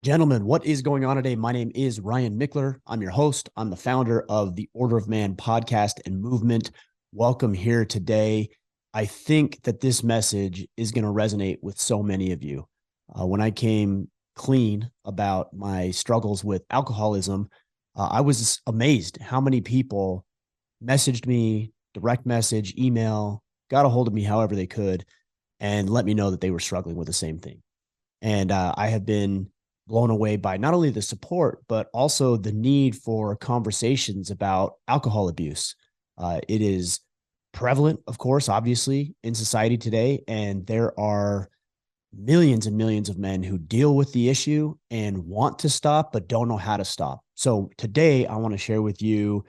Gentlemen, what is going on today? My name is Ryan Mickler. I'm your host. I'm the founder of the Order of Man podcast and movement. Welcome here today. I think that this message is going to resonate with so many of you. When I came clean about my struggles with alcoholism, I was amazed how many people messaged me, direct message, email, got a hold of me however they could, and let me know that they were struggling with the same thing. And I have been blown away by not only the support, but also the need for conversations about alcohol abuse. It is prevalent, of course, obviously, in society today. And there are millions and millions of men who deal with the issue and want to stop, but don't know how to stop. So today, I want to share with you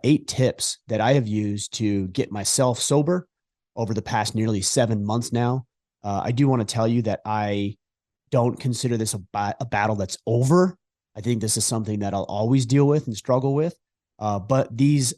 8 tips that I have used to get myself sober over the past nearly 7 months now. I do want to tell you that I don't consider this a battle that's over. I think this is something that I'll always deal with and struggle with. But these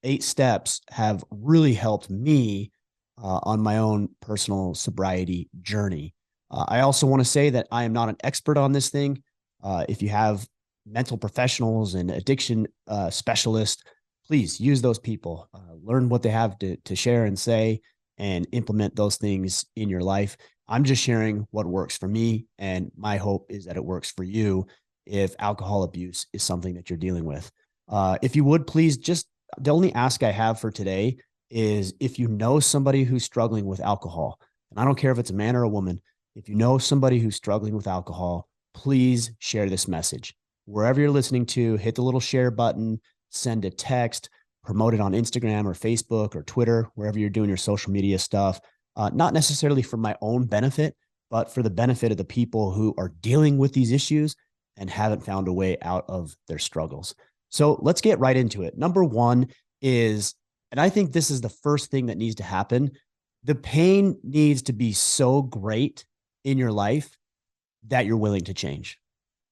8 steps have really helped me on my own personal sobriety journey. I also want to say that I am not an expert on this thing. If you have mental professionals and addiction specialists, please use those people. Learn what they have to share and say and implement those things in your life. I'm just sharing what works for me, and my hope is that it works for you if alcohol abuse is something that you're dealing with. If you would, please, just the only ask I have for today is if you know somebody who's struggling with alcohol, and I don't care if it's a man or a woman, if you know somebody who's struggling with alcohol, please share this message. Wherever you're listening to, hit the little share button, send a text, promote it on Instagram or Facebook or Twitter, wherever you're doing your social media stuff. Not necessarily for my own benefit, but for the benefit of the people who are dealing with these issues and haven't found a way out of their struggles. So let's get right into it. Number one is, and I think this is the first thing that needs to happen, the pain needs to be so great in your life that you're willing to change,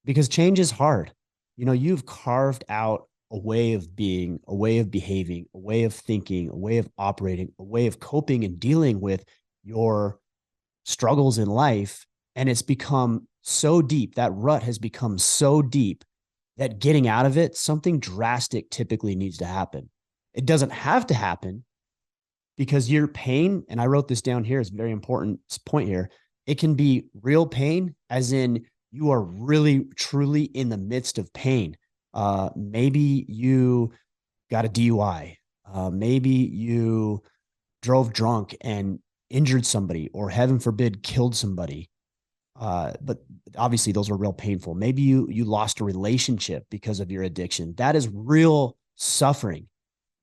because change is hard. You know, you've carved out a way of being, a way of behaving, a way of thinking, a way of operating, a way of coping and dealing with your struggles in life. And it's become so deep, that rut has become so deep that getting out of it, something drastic typically needs to happen. It doesn't have to happen because your pain, and I wrote this down here, is a very important point here. It can be real pain, as in you are really, truly in the midst of pain. Maybe you got a DUI. Maybe you drove drunk and injured somebody, or heaven forbid, killed somebody. But obviously those are real painful. Maybe you lost a relationship because of your addiction. That is real suffering.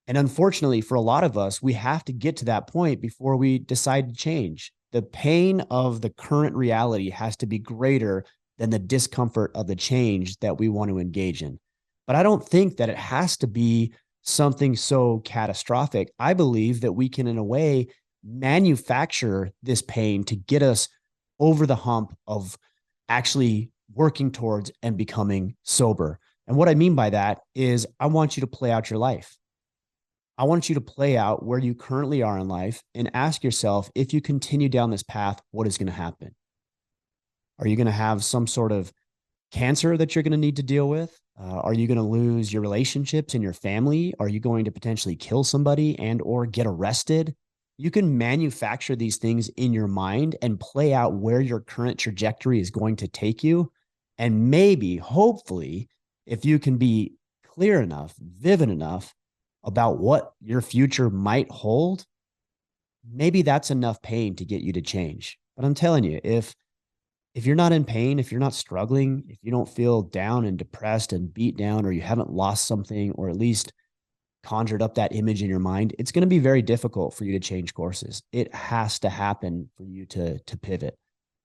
And unfortunately, for a lot of us, we have to get to that point before we decide to change. The pain of the current reality has to be greater than the discomfort of the change that we want to engage in. But I don't think that it has to be something so catastrophic. I believe that we can, in a way, manufacture this pain to get us over the hump of actually working towards and becoming sober. And what I mean by that is I want you to play out your life. I want you to play out where you currently are in life and ask yourself, if you continue down this path, what is going to happen? Are you going to have some sort of cancer that you're going to need to deal with? Are you going to lose your relationships in your family? Are you going to potentially kill somebody and or get arrested? You can manufacture these things in your mind and play out where your current trajectory is going to take you. And maybe, hopefully, if you can be clear enough, vivid enough about what your future might hold, maybe that's enough pain to get you to change. But I'm telling you, if you're not in pain, if you're not struggling, if you don't feel down and depressed and beat down, or you haven't lost something, or at least conjured up that image in your mind, it's going to be very difficult for you to change courses. It has to happen for you to pivot.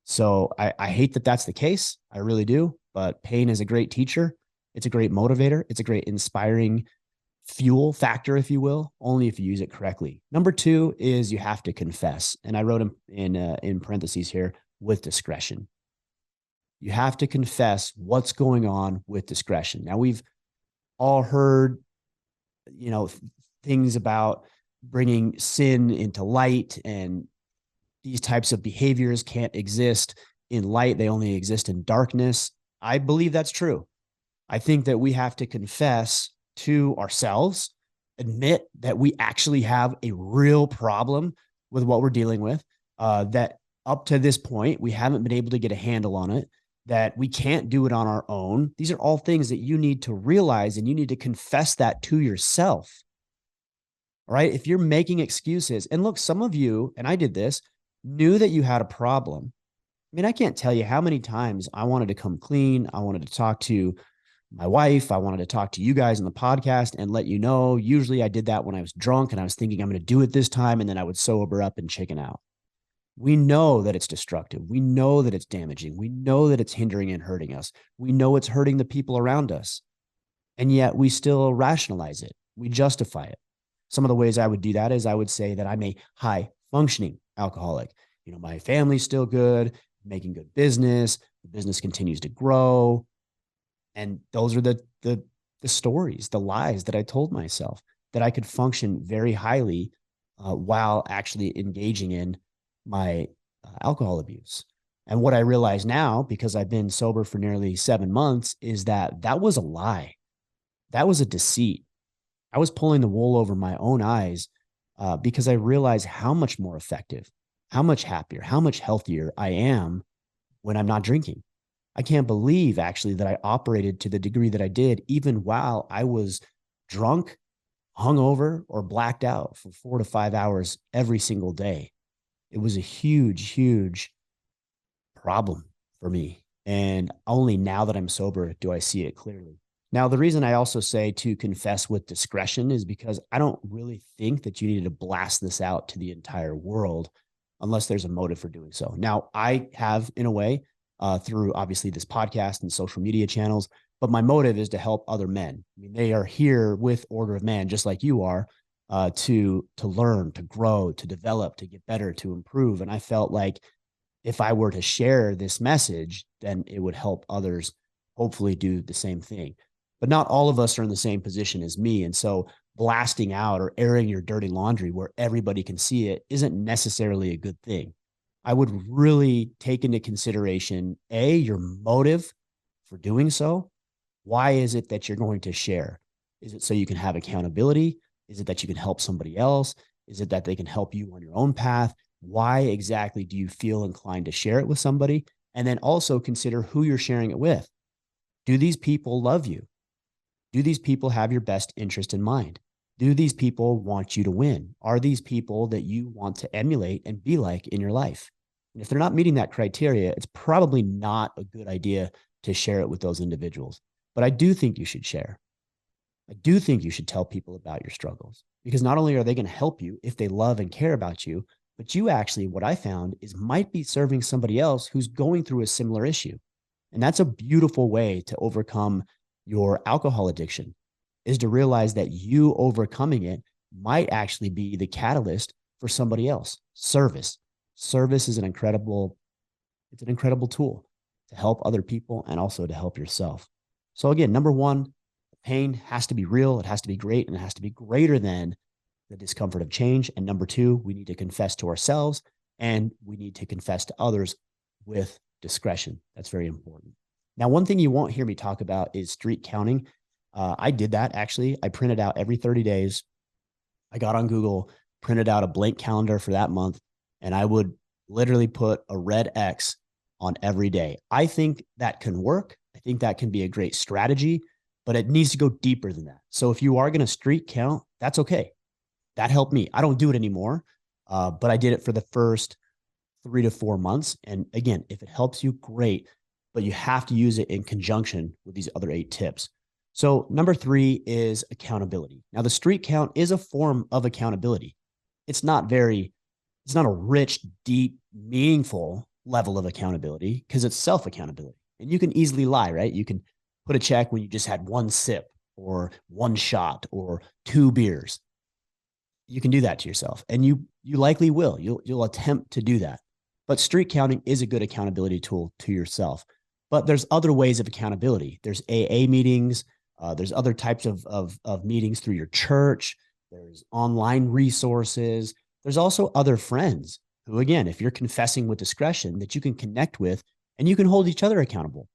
So I hate that that's the case. I really do. But pain is a great teacher. It's a great motivator. It's a great inspiring fuel factor, if you will, only if you use it correctly. Number 2 is you have to confess. And I wrote in parentheses here, with discretion. You have to confess what's going on with discretion. Now, we've all heard, things about bringing sin into light, and these types of behaviors can't exist in light. They only exist in darkness. I believe that's true. I think that we have to confess to ourselves, admit that we actually have a real problem with what we're dealing with, that up to this point, we haven't been able to get a handle on it, that we can't do it on our own. These are all things that you need to realize, and you need to confess that to yourself. All right. If you're making excuses, and look, some of you, and I did this, knew that you had a problem. I mean, I can't tell you how many times I wanted to come clean. I wanted to talk to my wife. I wanted to talk to you guys on the podcast and let you know. Usually I did that when I was drunk and I was thinking I'm going to do it this time. And then I would sober up and chicken out. We know that it's destructive. We know that it's damaging. We know that it's hindering and hurting us. We know it's hurting the people around us. And yet we still rationalize it. We justify it. Some of the ways I would do that is I would say that I'm a high functioning alcoholic. You know, my family's still good, making good business. The business continues to grow. And those are the stories, the lies that I told myself, that I could function very highly while actually engaging in my alcohol abuse. And what I realize now, because I've been sober for nearly 7 months, is that that was a lie. That was a deceit. I was pulling the wool over my own eyes because I realized how much more effective, how much happier, how much healthier I am when I'm not drinking. I can't believe actually that I operated to the degree that I did, even while I was drunk, hungover, or blacked out for 4 to 5 hours every single day. It was a huge, huge problem for me. And only now that I'm sober do I see it clearly. Now, the reason I also say to confess with discretion is because I don't really think that you need to blast this out to the entire world unless there's a motive for doing so. Now, I have, in a way, through obviously this podcast and social media channels, but my motive is to help other men. I mean, they are here with Order of Man, just like you are, to learn, to grow, to develop, to get better, to improve. And I felt like if I were to share this message, then it would help others hopefully do the same thing. But not all of us are in the same position as me. And so blasting out or airing your dirty laundry where everybody can see it isn't necessarily a good thing. I would really take into consideration, A, your motive for doing so. Why is it that you're going to share? Is it so you can have accountability? Is it that you can help somebody else? Is it that they can help you on your own path? Why exactly do you feel inclined to share it with somebody? And then also consider who you're sharing it with. Do these people love you? Do these people have your best interest in mind? Do these people want you to win? Are these people that you want to emulate and be like in your life? And if they're not meeting that criteria, it's probably not a good idea to share it with those individuals. But I do think you should share. I do think you should tell people about your struggles, because not only are they going to help you if they love and care about you, but you actually, what I found is, might be serving somebody else who's going through a similar issue. And that's a beautiful way to overcome your alcohol addiction, is to realize that you overcoming it might actually be the catalyst for somebody else. Service is an incredible tool to help other people and also to help yourself. So again, number one, pain has to be real. It has to be great, and it has to be greater than the discomfort of change. And number two, we need to confess to ourselves, and we need to confess to others with discretion. That's very important. Now, one thing you won't hear me talk about is street counting. I did that actually. I printed out every 30 days. I got on Google, printed out a blank calendar for that month, and I would literally put a red X on every day. I think that can work. I think that can be a great strategy, but it needs to go deeper than that. So if you are going to street count, that's okay. That helped me. I don't do it anymore, but I did it for the first 3 to 4 months. And again, if it helps you, great, but you have to use it in conjunction with these other 8 tips. So number 3 is accountability. Now, the street count is a form of accountability. It's not a rich, deep, meaningful level of accountability, because it's self-accountability. And you can easily lie, right? You can put a check when you just had 1 sip or 1 shot or 2 beers. You can do that to yourself, and you likely will. You'll attempt to do that. But street counting is a good accountability tool to yourself. But there's other ways of accountability. There's AA meetings. There's other types of meetings through your church. There's online resources. There's also other friends who, again, if you're confessing with discretion, that you can connect with, and you can hold each other accountable.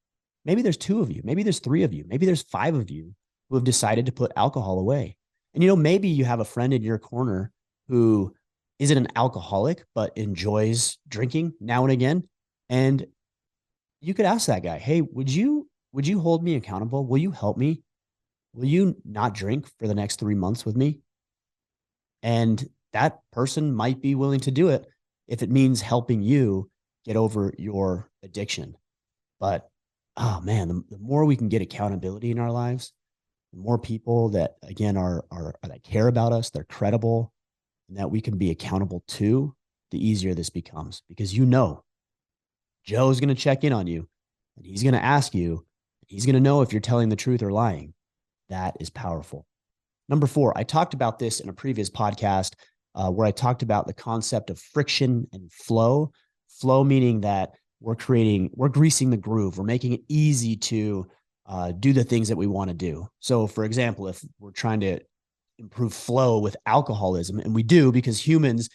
Maybe there's two of you. Maybe there's three of you. Maybe there's five of you who have decided to put alcohol away. And, maybe you have a friend in your corner who isn't an alcoholic, but enjoys drinking now and again. And you could ask that guy, hey, would you hold me accountable? Will you help me? Will you not drink for the next 3 months with me? And that person might be willing to do it if it means helping you get over your addiction. But oh man, the more we can get accountability in our lives, the more people that again are that care about us, they're credible, and that we can be accountable to, the easier this becomes. Because Joe's going to check in on you, and he's going to ask you, he's going to know if you're telling the truth or lying. That is powerful. Number 4, I talked about this in a previous podcast where I talked about the concept of friction and flow. Flow meaning that we're greasing the groove. We're making it easy to do the things that we want to do. So, for example, if we're trying to improve flow with alcoholism, and we do because humans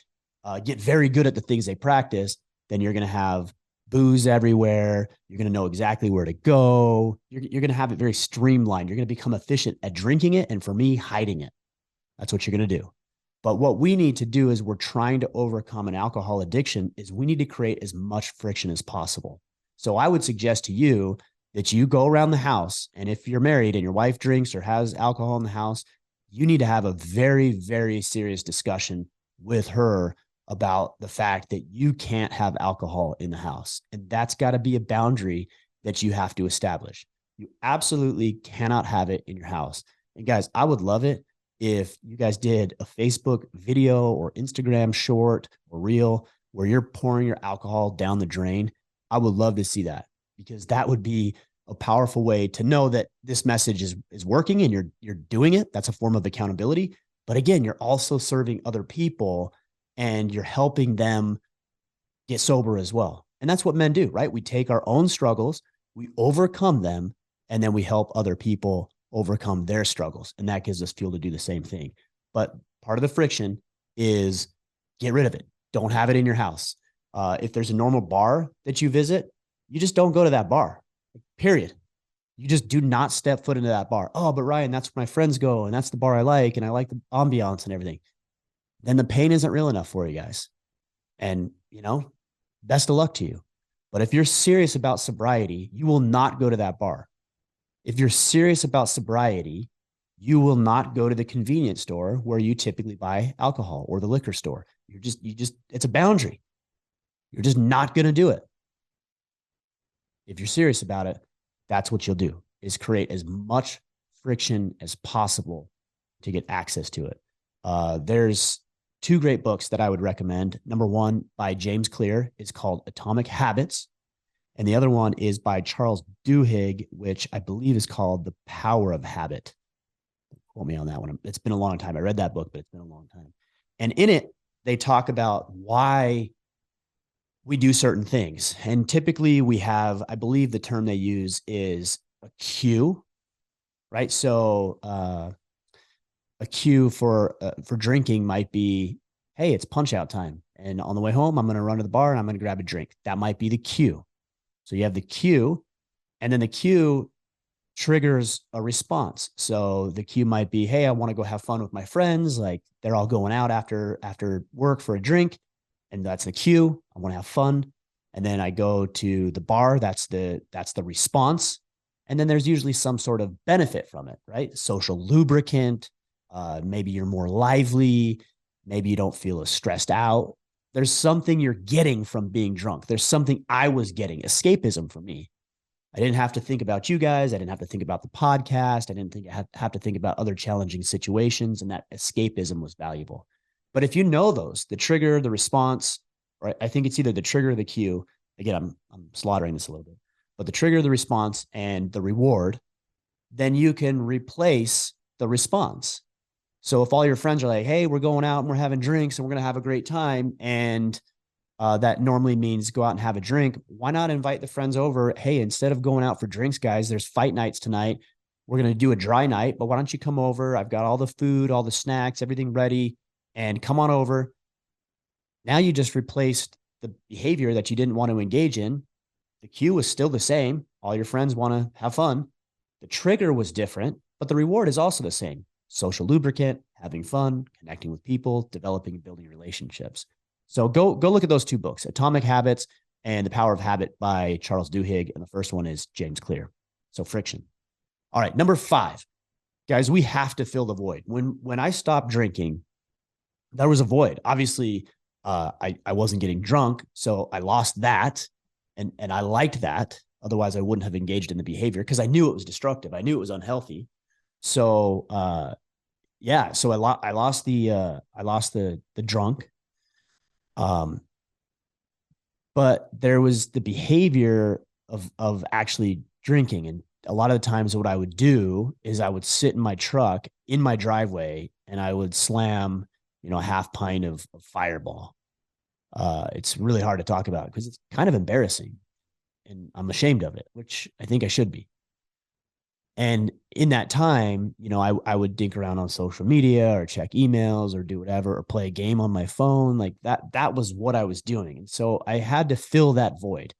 get very good at the things they practice, then you're going to have booze everywhere. You're going to know exactly where to go. You're going to have it very streamlined. You're going to become efficient at drinking it. And for me, hiding it. That's what you're going to do. But what we need to do is we're trying to overcome an alcohol addiction is we need to create as much friction as possible. So I would suggest to you that you go around the house, and if you're married and your wife drinks or has alcohol in the house, you need to have a very, very serious discussion with her about the fact that you can't have alcohol in the house. And that's got to be a boundary that you have to establish. You absolutely cannot have it in your house. And guys, I would love it if you guys did a Facebook video or Instagram short or reel where you're pouring your alcohol down the drain. I would love to see that, because that would be a powerful way to know that this message is working and you're doing it. That's a form of accountability. But again, you're also serving other people and you're helping them get sober as well. And that's what men do, right? We take our own struggles, we overcome them, and then we help other people overcome their struggles. And that gives us fuel to do the same thing. But part of the friction is get rid of it. Don't have it in your house. If there's a normal bar that you visit, you just don't go to that bar, period. You just do not step foot into that bar. Oh, but Ryan, that's where my friends go. And that's the bar I like. And I like the ambiance and everything. Then the pain isn't real enough for you guys. And, best of luck to you. But if you're serious about sobriety, you will not go to that bar. If you're serious about sobriety, you will not go to the convenience store where you typically buy alcohol, or the liquor store. It's a boundary. You're just not going to do it. If you're serious about it, that's what you'll do, is create as much friction as possible to get access to it. There's 2 great books that I would recommend. Number 1 by James Clear is called Atomic Habits. And the other one is by Charles Duhigg, which I believe is called The Power of Habit. Quote me on that one. It's been a long time. I read that book, but it's been a long time. And in it, they talk about why we do certain things. And typically we have, I believe the term they use is a cue, right? So a cue for drinking might be, hey, it's punch out time. And on the way home, I'm going to run to the bar and I'm going to grab a drink. That might be the cue. So you have the cue, and then the cue triggers a response. So the cue might be, hey, I want to go have fun with my friends. Like they're all going out after work for a drink. And that's the cue. I want to have fun. And then I go to the bar. That's the response. And then there's usually some sort of benefit from it, right? Social lubricant. Maybe you're more lively. Maybe you don't feel as stressed out. There's something you're getting from being drunk. There's something I was getting, escapism for me. I didn't have to think about you guys. I didn't have to think about the podcast. I didn't have to think about other challenging situations, and that escapism was valuable. But if you know those, the trigger, the response, right? I think it's either the trigger or the cue. Again, I'm slaughtering this a little bit, but the trigger, the response, and the reward, then you can replace the response. So if all your friends are like, hey, we're going out and we're having drinks and we're going to have a great time, and that normally means go out and have a drink, why not invite the friends over? Hey, instead of going out for drinks, guys, there's fight nights tonight. We're going to do a dry night, but why don't you come over? I've got all the food, all the snacks, everything ready, and come on over. Now you just replaced the behavior that you didn't want to engage in. The cue was still the same. All your friends want to have fun. The trigger was different, but the reward is also the same. Social lubricant, having fun, connecting with people, developing and building relationships. So go look at those two books, Atomic Habits and The Power of Habit by Charles Duhigg. And the first one is James Clear. So friction. All right, number 5. Guys, we have to fill the void. When I stopped drinking, there was a void. Obviously, I wasn't getting drunk, so I lost that, and I liked that. Otherwise, I wouldn't have engaged in the behavior because I knew it was destructive. I knew it was unhealthy. So yeah, so I lost the drunk. But there was the behavior of actually drinking. And a lot of the times what I would do is I would sit in my truck in my driveway and I would slam, a half pint of Fireball. It's really hard to talk about because it's kind of embarrassing and I'm ashamed of it, which I think I should be. And in that time, I would dink around on social media or check emails or do whatever, or play a game on my phone. Like that was what I was doing. And so I had to fill that void.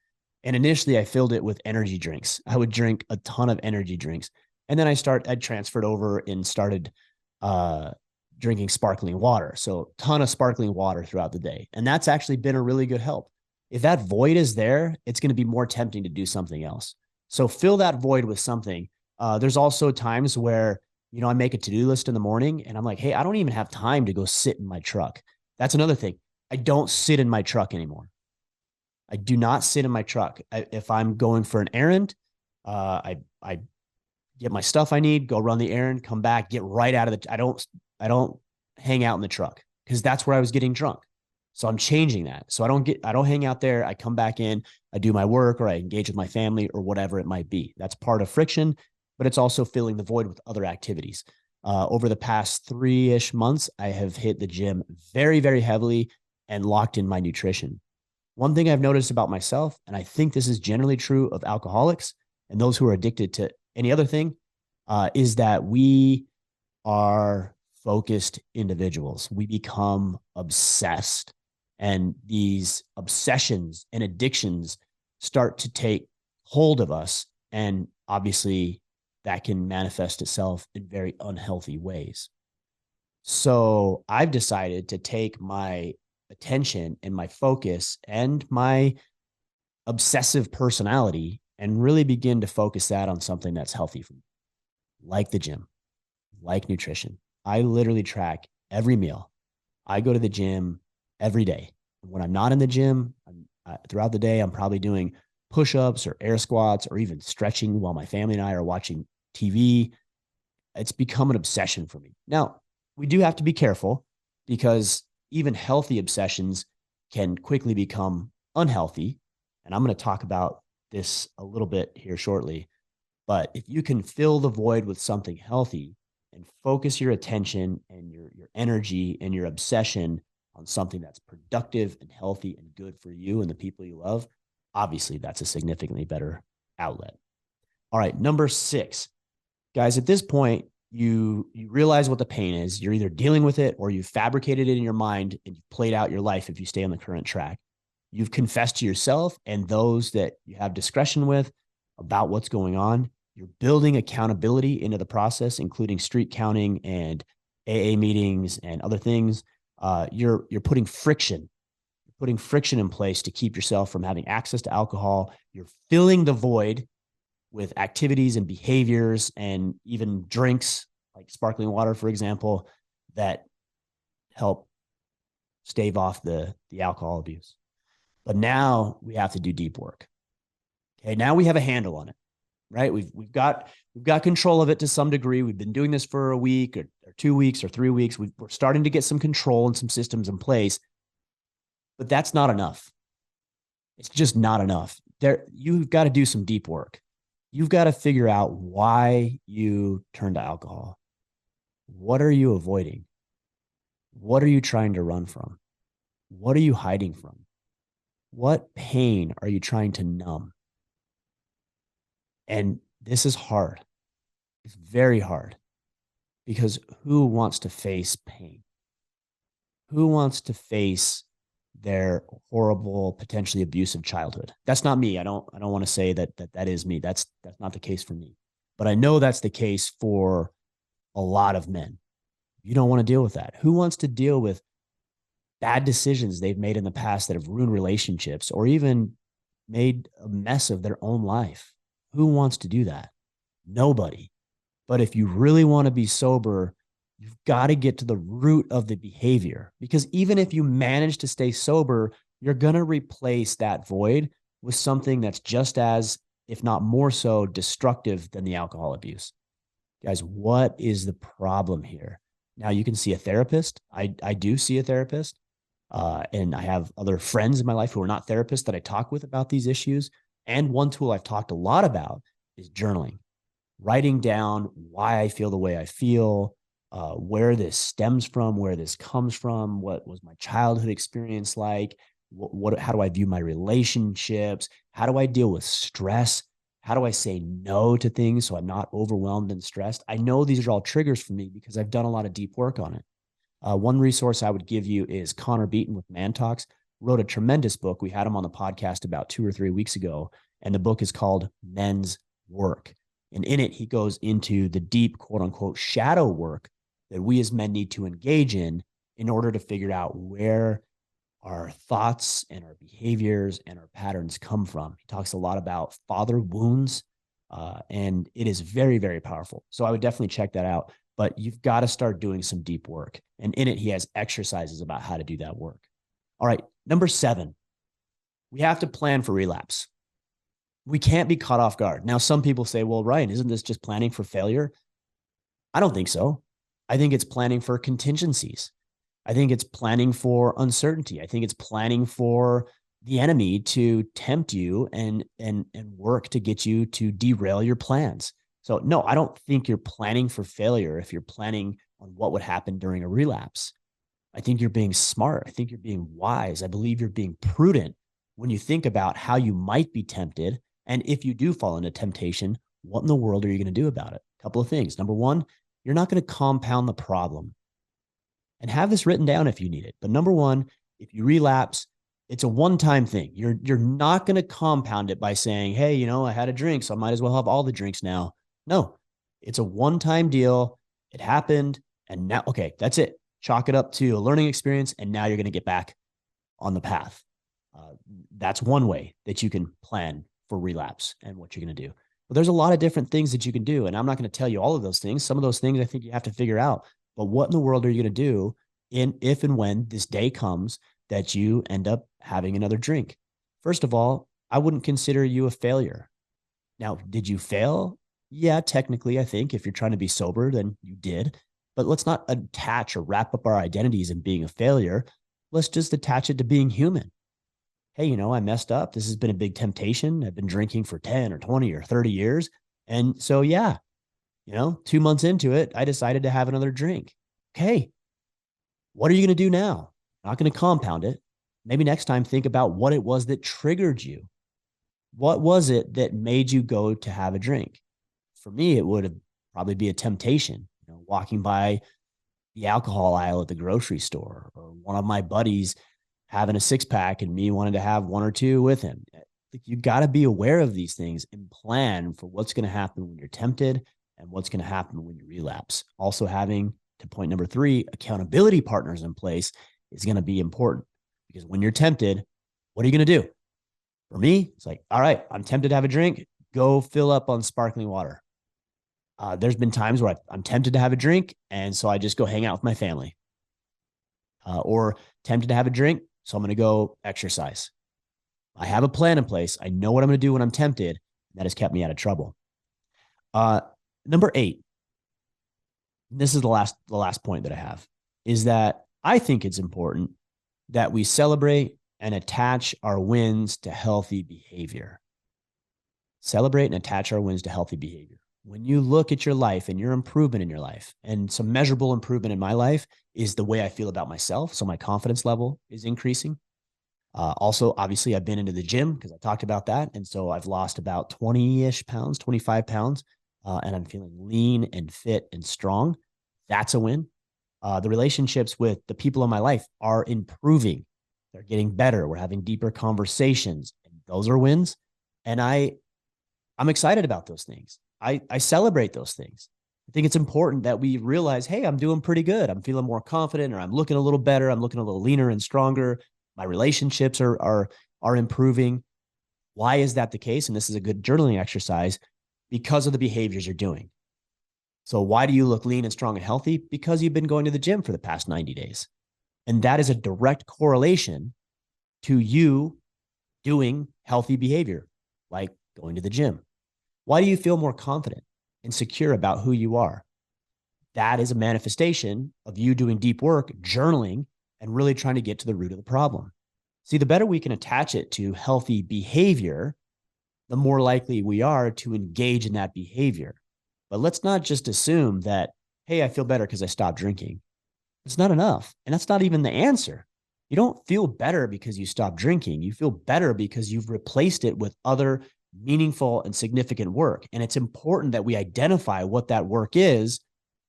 And initially I filled it with energy drinks. I would drink a ton of energy drinks. And then I transferred over and started drinking sparkling water. So a ton of sparkling water throughout the day. And that's actually been a really good help. If that void is there, it's going to be more tempting to do something else. So fill that void with something. There's also times where, I make a to-do list in the morning and I'm like, hey, I don't even have time to go sit in my truck. That's another thing. I don't sit in my truck anymore. I do not sit in my truck. If I'm going for an errand, I get my stuff I need, go run the errand, come back, get right out of I don't hang out in the truck because that's where I was getting drunk. So I'm changing that. So I don't hang out there. I come back in, I do my work or I engage with my family or whatever it might be. That's part of friction, but it's also filling the void with other activities. Over the past 3-ish months, I have hit the gym very, very heavily and locked in my nutrition. One thing I've noticed about myself, and I think this is generally true of alcoholics and those who are addicted to any other thing, is that we are focused individuals. We become obsessed, and these obsessions and addictions start to take hold of us. And obviously that can manifest itself in very unhealthy ways. So I've decided to take my attention and my focus and my obsessive personality and really begin to focus that on something that's healthy for me, like the gym, like nutrition. I literally track every meal. I go to the gym every day. When I'm not in the gym, throughout the day, I'm probably doing push-ups or air squats or even stretching while my family and I are watching TV. It's become an obsession for me. Now, we do have to be careful because even healthy obsessions can quickly become unhealthy. And I'm going to talk about this a little bit here shortly. But if you can fill the void with something healthy and focus your attention and your energy and your obsession on something that's productive and healthy and good for you and the people you love, obviously that's a significantly better outlet. All right, number 6. Guys, at this point, you realize what the pain is. You're either dealing with it or you've fabricated it in your mind and you've played out your life if you stay on the current track. You've confessed to yourself and those that you have discretion with about what's going on. You're building accountability into the process, including street counting and AA meetings and other things. You're putting friction. You're putting friction in place to keep yourself from having access to alcohol. You're filling the void with activities and behaviors and even drinks like sparkling water, for example, that help stave off the alcohol abuse. But now we have to do deep work. Okay, now we have a handle on it, right? We've got control of it to some degree. We've been doing this for a week or 2 weeks or 3 weeks. We're starting to get some control and some systems in place, but that's not enough. It's just not enough. You've got to do some deep work. You've got to figure out why you turn to alcohol. What are you avoiding? What are you trying to run from? What are you hiding from? What pain are you trying to numb? And this is hard. It's very hard because who wants to face pain? Who wants to face their horrible, potentially abusive childhood. That's not me. I don't want to say that is me. That's not the case for me. But I know that's the case for a lot of men. You don't want to deal with that. Who wants to deal with bad decisions they've made in the past that have ruined relationships or even made a mess of their own life? Who wants to do that? Nobody. But if you really want to be sober, you've got to get to the root of the behavior, because even if you manage to stay sober, you're going to replace that void with something that's just as, if not more so, destructive than the alcohol abuse. Guys, what is the problem here? Now, you can see a therapist. I do see a therapist. And I have other friends in my life who are not therapists that I talk with about these issues. And one tool I've talked a lot about is journaling, writing down why I feel the way I feel, where this stems from, where this comes from, what was my childhood experience like, how do I view my relationships, how do I deal with stress, how do I say no to things so I'm not overwhelmed and stressed. I know these are all triggers for me because I've done a lot of deep work on it. One resource I would give you is Connor Beaton with Man Talks, wrote a tremendous book. We had him on the podcast about 2 or 3 weeks ago, and the book is called Men's Work. And in it, he goes into the deep, quote unquote, shadow work that we as men need to engage in order to figure out where our thoughts and our behaviors and our patterns come from. He talks a lot about father wounds, and it is very, very powerful. So I would definitely check that out. But you've got to start doing some deep work. And in it, he has exercises about how to do that work. All right, number 7, we have to plan for relapse. We can't be caught off guard. Now, some people say, well, Ryan, isn't this just planning for failure? I don't think so. I think it's planning for contingencies. I think it's planning for uncertainty. I think it's planning for the enemy to tempt you and work to get you to derail your plans. So no, I don't think you're planning for failure if you're planning on what would happen during a relapse. I think you're being smart. I think you're being wise. I believe you're being prudent when you think about how you might be tempted. And if you do fall into temptation, what in the world are you going to do about it? A couple of things. Number one, you're not going to compound the problem. And have this written down if you need it. But number one, if you relapse, it's a one-time thing. You're not going to compound it by saying, hey, I had a drink, so I might as well have all the drinks now. No, it's a one-time deal. It happened. And now, okay, that's it. Chalk it up to a learning experience. And now you're going to get back on the path. That's one way that you can plan for relapse and what you're going to do. But there's a lot of different things that you can do. And I'm not going to tell you all of those things. Some of those things I think you have to figure out. But what in the world are you going to do if and when this day comes that you end up having another drink? First of all, I wouldn't consider you a failure. Now, did you fail? Yeah, technically, I think if you're trying to be sober, then you did. But let's not attach or wrap up our identities in being a failure. Let's just attach it to being human. Hey, I messed up. This has been a big temptation. I've been drinking for 10 or 20 or 30 years. And so, yeah, 2 months into it, I decided to have another drink. Okay, what are you going to do now? Not going to compound it. Maybe next time think about what it was that triggered you. What was it that made you go to have a drink? For me, it would probably be a temptation, walking by the alcohol aisle at the grocery store, or one of my buddies having a 6-pack and me wanting to have 1 or 2 with him. You got to be aware of these things and plan for what's going to happen when you're tempted and what's going to happen when you relapse. Also, having, to point number 3, accountability partners in place is going to be important, because when you're tempted, what are you going to do? For me, it's like, all right, I'm tempted to have a drink. Go fill up on sparkling water. There's been times where I'm tempted to have a drink, and so I just go hang out with my family. Or tempted to have a drink, so I'm going to go exercise. I have a plan in place. I know what I'm going to do when I'm tempted. That has kept me out of trouble. Number 8, this is the last point that I have, is that I think it's important that we celebrate and attach our wins to healthy behavior. Celebrate and attach our wins to healthy behavior. When you look at your life and your improvement in your life, and some measurable improvement in my life is the way I feel about myself. So my confidence level is increasing. Also, obviously, I've been into the gym because I talked about that. And so I've lost about 20-ish pounds, 25 pounds, and I'm feeling lean and fit and strong. That's a win. The relationships with the people in my life are improving. They're getting better. We're having deeper conversations. And those are wins. And I'm excited about those things. I celebrate those things. I think it's important that we realize, hey, I'm doing pretty good. I'm feeling more confident, or I'm looking a little better. I'm looking a little leaner and stronger. My relationships are improving. Why is that the case? And this is a good journaling exercise, because of the behaviors you're doing. So why do you look lean and strong and healthy? Because you've been going to the gym for the past 90 days. And that is a direct correlation to you doing healthy behavior, like going to the gym. Why do you feel more confident and secure about who you are? That is a manifestation of you doing deep work, journaling, and really trying to get to the root of the problem. See, the better we can attach it to healthy behavior, the more likely we are to engage in that behavior. But let's not just assume that, hey, I feel better because I stopped drinking. It's not enough. And that's not even the answer. You don't feel better because you stopped drinking. You feel better because you've replaced it with other meaningful and significant work. And it's important that we identify what that work is,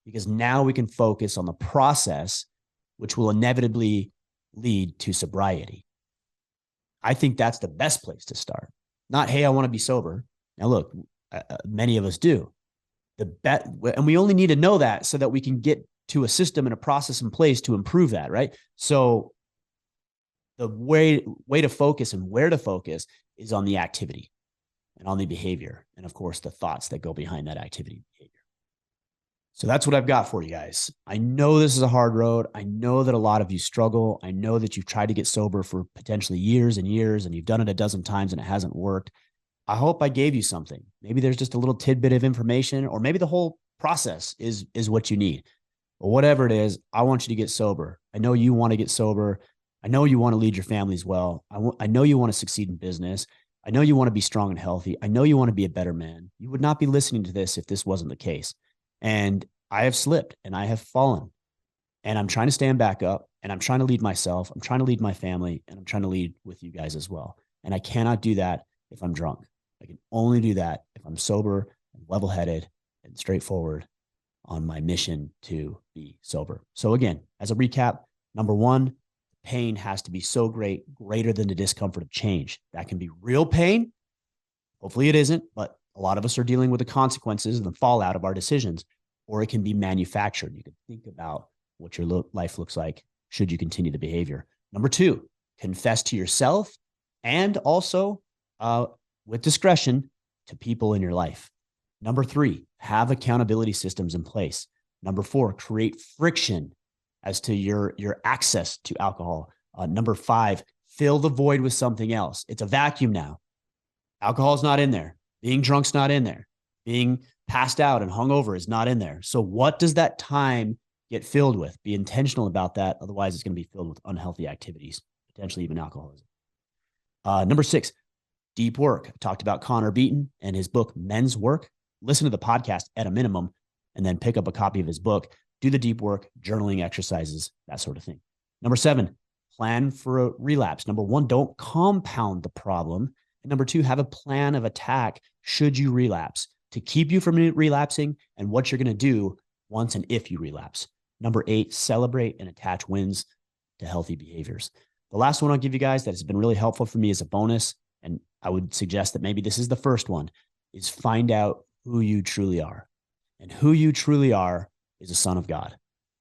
because now we can focus on the process, which will inevitably lead to sobriety. I think that's the best place to start. Not, hey, I want to be sober. Now, look, many of us do. And we only need to know that so that we can get to a system and a process in place to improve that, right? So the way to focus and where to focus is on the activity and on the behavior, and of course, the thoughts that go behind that activity and behavior. So that's what I've got for you guys. I know this is a hard road. I know that a lot of you struggle. I know that you've tried to get sober for potentially years and years, and you've done it a dozen times and it hasn't worked. I hope I gave you something. Maybe there's just a little tidbit of information, or maybe the whole process is what you need. But whatever it is, I want you to get sober. I know you want to get sober. I know you want to lead your families well. I know you want to succeed in business. I know you want to be strong and healthy. I know you want to be a better man. You would not be listening to this if this wasn't the case. And I have slipped and I have fallen, and I'm trying to stand back up, and I'm trying to lead myself. I'm trying to lead my family, and I'm trying to lead with you guys as well. And I cannot do that if I'm drunk. I can only do that if I'm sober and level-headed and straightforward on my mission to be sober. So again, as a recap, number one, pain has to be so greater than the discomfort of change. That can be real pain. Hopefully it isn't, but a lot of us are dealing with the consequences and the fallout of our decisions, or it can be manufactured. You can think about what your life looks like should you continue the behavior. Number two, confess to yourself, and also with discretion to people in your life. Number three, have accountability systems in place. Number four, create friction as to your access to alcohol. Number five, fill the void with something else. It's a vacuum now. Alcohol's not in there. Being drunk's not in there. Being passed out and hungover is not in there. So what does that time get filled with? Be intentional about that. Otherwise, it's going to be filled with unhealthy activities, potentially even alcoholism. Number six, deep work. I talked about Connor Beaton and his book, Men's Work. Listen to the podcast at a minimum, and then pick up a copy of his book. Do the deep work, journaling exercises, that sort of thing. Number seven, plan for a relapse. Number one, don't compound the problem. And number two, have a plan of attack should you relapse, to keep you from relapsing, and what you're going to do once and if you relapse. Number eight, celebrate and attach wins to healthy behaviors. The last one I'll give you guys that has been really helpful for me as a bonus, and I would suggest that maybe this is the first one, is find out who you truly are. And who you truly are is a son of God.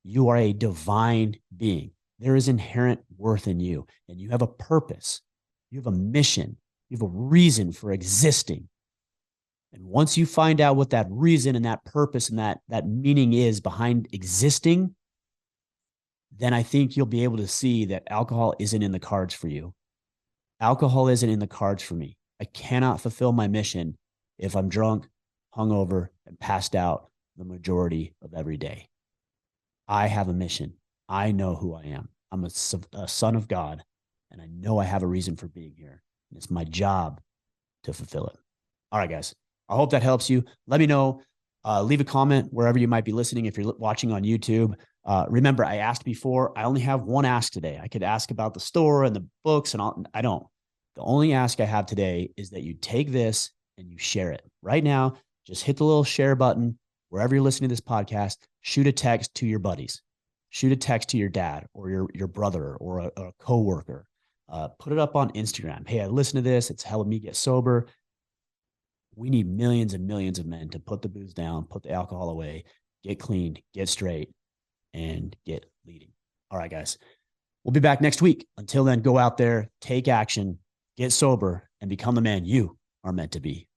You are a divine being. There is inherent worth in you, and you have a purpose. You have a mission. You have a reason for existing. And once you find out what that reason and that purpose and that meaning is behind existing, then I think you'll be able to see that alcohol isn't in the cards for you. Alcohol isn't in the cards for me. I cannot fulfill my mission if I'm drunk, hungover, and passed out the majority of every day. I have a mission. I know who I am. I'm a son of God, and I know I have a reason for being here. And it's my job to fulfill it. All right, guys. I hope that helps you. Let me know. Leave a comment wherever you might be listening. If you're watching on YouTube, remember, I asked before, I only have one ask today. I could ask about the store and the books and all. I don't. The only ask I have today is that you take this and you share it. Right now, just hit the little share button wherever you're listening to this podcast. Shoot a text to your buddies. Shoot a text to your dad or your brother or a coworker. Put it up on Instagram. Hey, I listened to this. It's helping me get sober. We need millions and millions of men to put the booze down, put the alcohol away, get clean, get straight, and get leading. All right, guys. We'll be back next week. Until then, go out there, take action, get sober, and become the man you are meant to be.